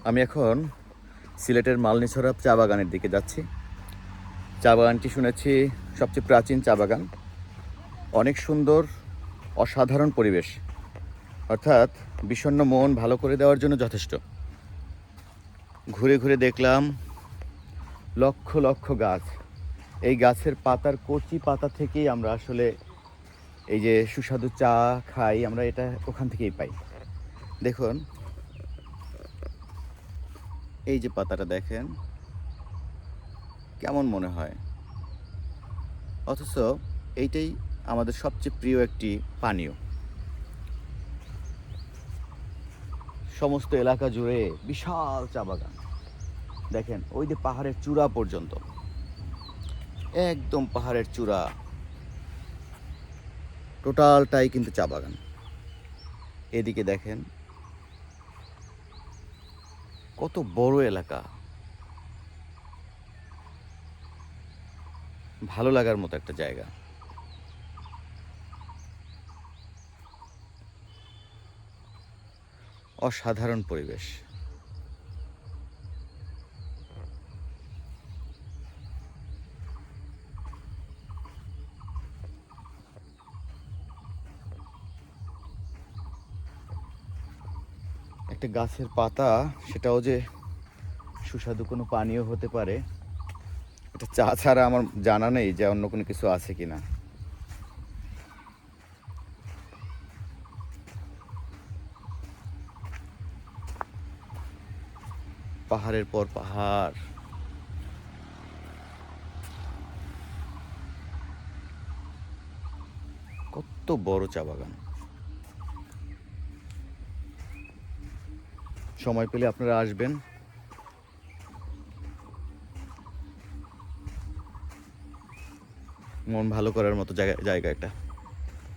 আমি এখন সিলেটের মালনীছড়া চা বাগানের দিকে যাচ্ছি। চা বাগানটি শুনেছি সবচেয়ে প্রাচীন চা বাগান। অনেক সুন্দর, অসাধারণ পরিবেশ, অর্থাৎ বিষণ্ণ মন ভালো করে দেওয়ার জন্য যথেষ্ট। ঘুরে ঘুরে দেখলাম লক্ষ লক্ষ গাছ। এই গাছের পাতার কচি পাতা থেকেই আমরা আসলে এই যে সুস্বাদু চা খাই, আমরা এটা ওখান থেকেই পাই। দেখুন, এই যে পাতাটা দেখেন কেমন মনে হয়, অথচ এইটাই আমাদের সবচেয়ে প্রিয় একটি পানীয়। সমস্ত এলাকা জুড়ে বিশাল চা বাগান। দেখেন ওই যে পাহাড়ের চূড়া পর্যন্ত, একদম পাহাড়ের চূড়া টোটালটাই কিন্তু চা বাগান। এদিকে দেখেন কত বড় এলাকা, ভালো লাগার মতো একটা জায়গা। অসাধারণ পরিবেশ। একটা গাছের পাতা, সেটাও যে সুস্বাদু কোনো পানীয় হতে পারে, এটা চা ছাড়া আমার জানা নেই যে অন্য কোনো কিছু আছে কিনা। পাহাড়ের পর পাহাড়, কত বড় চা বাগান। সময় পেলে আপনারা আসবেন। মন ভালো করার মতো জায়গা এটা।